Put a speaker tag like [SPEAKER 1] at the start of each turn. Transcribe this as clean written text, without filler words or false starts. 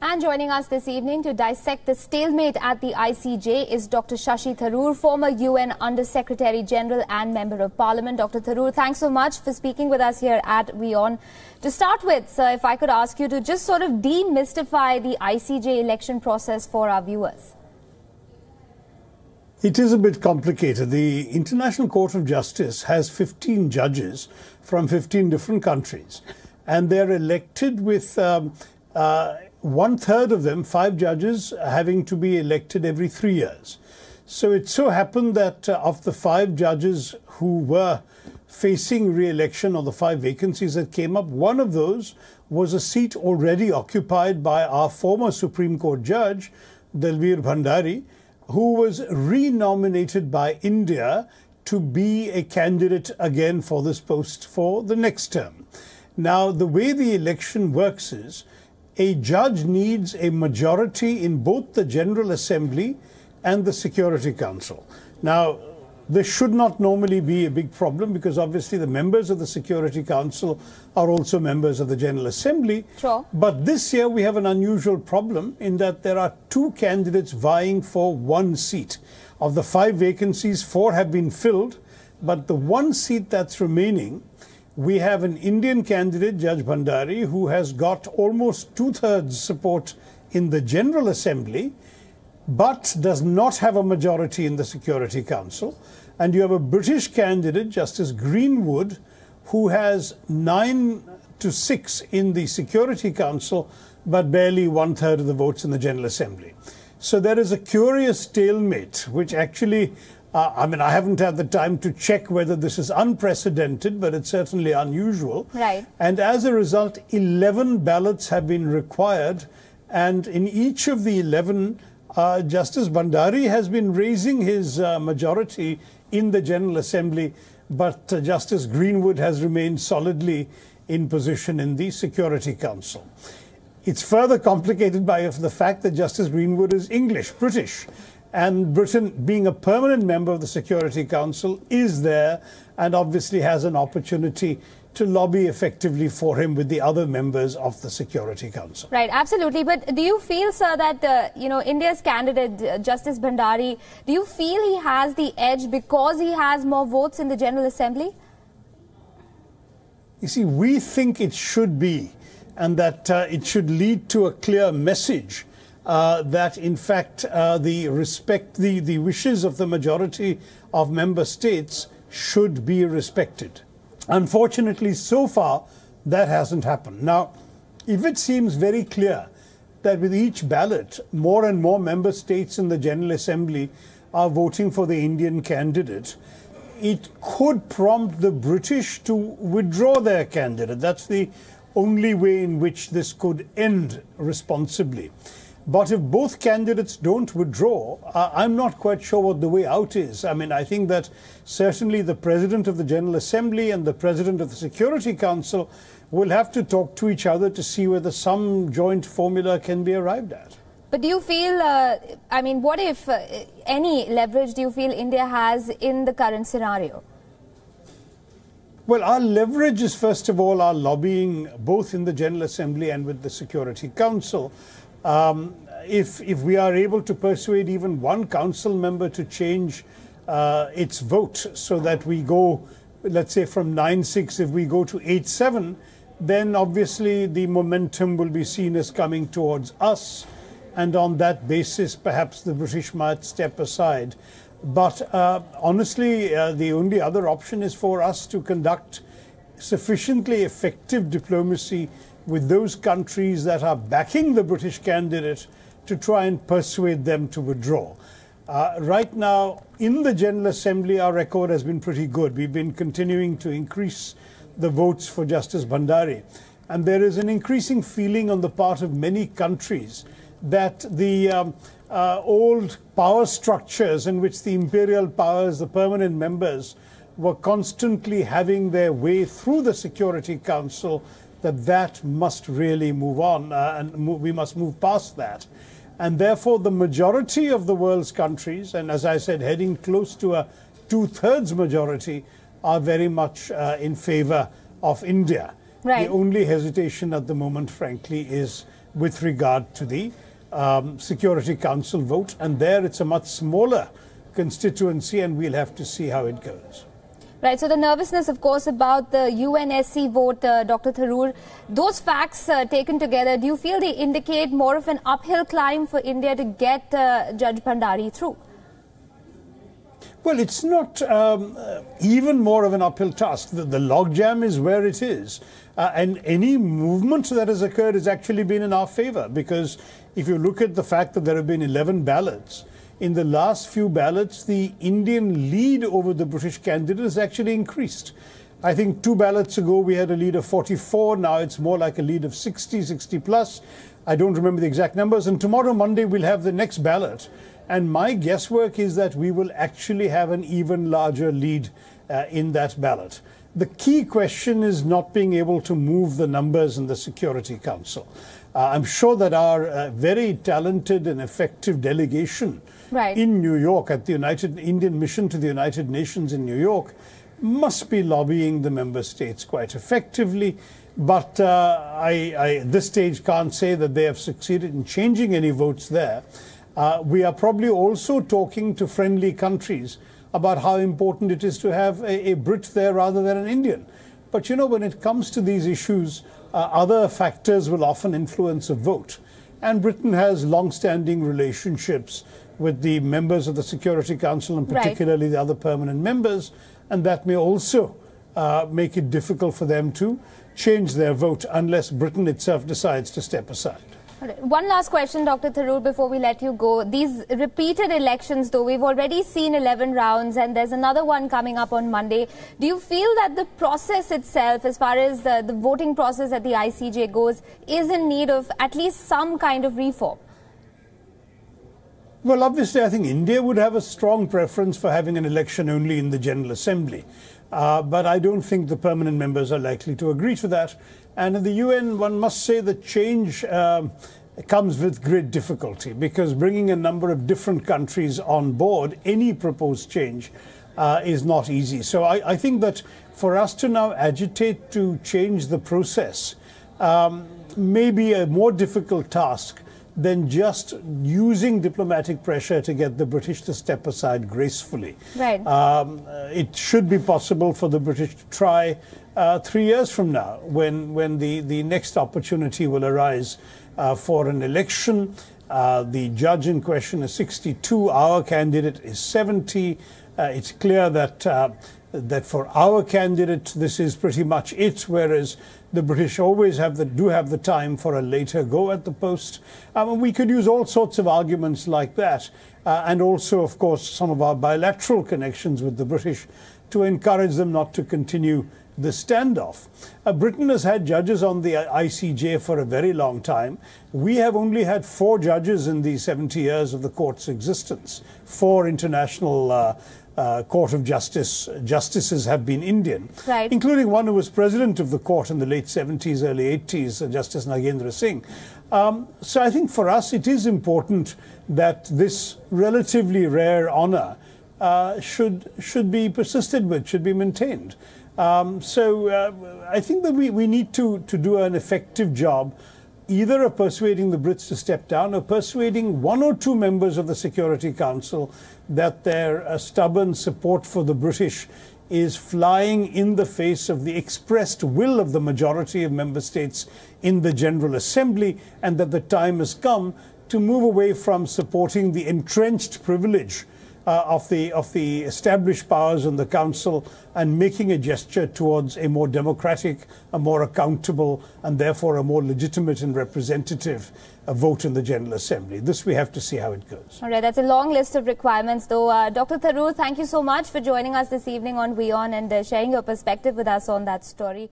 [SPEAKER 1] And joining us this evening to dissect the stalemate at the ICJ is Dr. Shashi Tharoor, former UN Under-Secretary General and Member of Parliament. Dr. Tharoor, thanks so much for speaking with us here at WION. To start with, sir, if I could ask you to just sort of demystify the ICJ election process for our viewers.
[SPEAKER 2] It is a bit complicated. The International Court of Justice has 15 judges from 15 different countries, and they're elected with one-third of them, 5 judges, having to be elected every 3 years. So it so happened that of the 5 judges who were facing re-election, or the 5 vacancies that came up, one of those was a seat already occupied by our former Supreme Court judge, Dalbir Bhandari, who was re-nominated by India to be a candidate again for this post for the next term. Now, the way the election works is a judge needs a majority in both the General Assembly and the Security Council. Now, this should not normally be a big problem because obviously the members of the Security Council are also members of the General Assembly.
[SPEAKER 1] Sure.
[SPEAKER 2] But this year we have an unusual problem in that there are 2 candidates vying for 1 seat. Of the 5 vacancies, 4 have been filled, but the 1 seat that's remaining, we have an Indian candidate, Judge Bhandari, who has got almost 2/3 support in the General Assembly, but does not have a majority in the Security Council. And you have a British candidate, Justice Greenwood, who has 9 to 6 in the Security Council, but barely 1/3 of the votes in the General Assembly. So there is a curious stalemate, which actually, I haven't had the time to check whether this is unprecedented, but it's certainly unusual.
[SPEAKER 1] Right.
[SPEAKER 2] And as a result, 11 ballots have been required. And in each of the 11, Justice Bhandari has been raising his majority in the General Assembly, but Justice Greenwood has remained solidly in position in the Security Council. It's further complicated by the fact that Justice Greenwood is English, British, and Britain, being a permanent member of the Security Council, is there and obviously has an opportunity to lobby effectively for him with the other members of the Security Council.
[SPEAKER 1] Right, absolutely. But do you feel, sir, that, India's candidate, Justice Bhandari, do you feel he has the edge because he has more votes in the General Assembly?
[SPEAKER 2] You see, we think it should be, and that it should lead to a clear message that, in fact, the wishes of the majority of member states should be respected. Unfortunately, so far, that hasn't happened. Now, if it seems very clear that with each ballot, more and more member states in the General Assembly are voting for the Indian candidate, it could prompt the British to withdraw their candidate. That's the only way in which this could end responsibly. But if both candidates don't withdraw, I'm not quite sure what the way out is. I think that certainly the President of the General Assembly and the President of the Security Council will have to talk to each other to see whether some joint formula can be arrived at.
[SPEAKER 1] But do you feel, what if any leverage do you feel India has in the current scenario?
[SPEAKER 2] Well, our leverage is, first of all, our lobbying both in the General Assembly and with the Security Council. If we are able to persuade even one council member to change its vote so that we go, let's say from 9-6, if we go to 8-7, then obviously the momentum will be seen as coming towards us. And on that basis, perhaps the British might step aside. But honestly, the only other option is for us to conduct sufficiently effective diplomacy with those countries that are backing the British candidate to try and persuade them to withdraw. Right now, in the General Assembly, our record has been pretty good. We've been continuing to increase the votes for Justice Bhandari. And there is an increasing feeling on the part of many countries that the old power structures in which the imperial powers, the permanent members, were constantly having their way through the Security Council, that must really move on we must move past that. And therefore, the majority of the world's countries, and as I said, heading close to a 2/3 majority, are very much in favor of India.
[SPEAKER 1] Right.
[SPEAKER 2] The only hesitation at the moment, frankly, is with regard to the Security Council vote. And there it's a much smaller constituency, and we'll have to see how it goes.
[SPEAKER 1] Right, so the nervousness, of course, about the UNSC vote, Dr. Tharoor, those facts taken together, do you feel they indicate more of an uphill climb for India to get Judge Bhandari through?
[SPEAKER 2] Well, it's not even more of an uphill task. The logjam is where it is. And any movement that has occurred has actually been in our favor, because if you look at the fact that there have been 11 ballots, in the last few ballots, the Indian lead over the British candidate has actually increased. I think 2 ballots ago, we had a lead of 44. Now it's more like a lead of 60, 60 plus. I don't remember the exact numbers. And tomorrow, Monday, we'll have the next ballot. And my guesswork is that we will actually have an even larger lead in that ballot. The key question is not being able to move the numbers in the Security Council. I'm sure that our very talented and effective delegation in New York at the Indian Mission to the United Nations in New York must be lobbying the member states quite effectively. But I at this stage can't say that they have succeeded in changing any votes there. We are probably also talking to friendly countries about how important it is to have a Brit there rather than an Indian. But you know, when it comes to these issues, other factors will often influence a vote. And Britain has long-standing relationships with the members of the Security Council, and particularly the other permanent members, and that may also make it difficult for them to change their vote unless Britain itself decides to step aside.
[SPEAKER 1] One last question, Dr. Tharoor, before we let you go. These repeated elections, though, we've already seen 11 rounds and there's another one coming up on Monday. Do you feel that the process itself, as far as the voting process at the ICJ goes, is in need of at least some kind of reform?
[SPEAKER 2] Well, obviously, I think India would have a strong preference for having an election only in the General Assembly. But I don't think the permanent members are likely to agree to that. And in the UN, one must say that change comes with great difficulty, because bringing a number of different countries on board any proposed change is not easy. So I think that for us to now agitate to change the process may be a more difficult task than just using diplomatic pressure to get the British to step aside gracefully.
[SPEAKER 1] Right.
[SPEAKER 2] It should be possible for the British to try 3 years from now, when the next opportunity will arise for an election. The judge in question is 62, our candidate is 70. It's clear that that for our candidate, this is pretty much it, whereas the British always do have the time for a later go at the post. We could use all sorts of arguments like that, and also, of course, some of our bilateral connections with the British to encourage them not to continue the standoff. Britain has had judges on the ICJ for a very long time. We have only had 4 judges in the 70 years of the court's existence. 4 international Court of justices have been Indian, including one who was president of the court in the late 70s, early 80s, Justice Nagendra Singh. So I think for us it is important that this relatively rare honor should be persisted with, should be maintained. I think that we need to do an effective job, either of persuading the Brits to step down or persuading 1 or 2 members of the Security Council that their stubborn support for the British is flying in the face of the expressed will of the majority of member states in the General Assembly, and that the time has come to move away from supporting the entrenched privilege of the established powers in the Council and making a gesture towards a more democratic, a more accountable, and therefore a more legitimate and representative vote in the General Assembly. This we have to see how it goes.
[SPEAKER 1] All right, that's a long list of requirements, though. Dr. Tharoor, thank you so much for joining us this evening on WION and sharing your perspective with us on that story.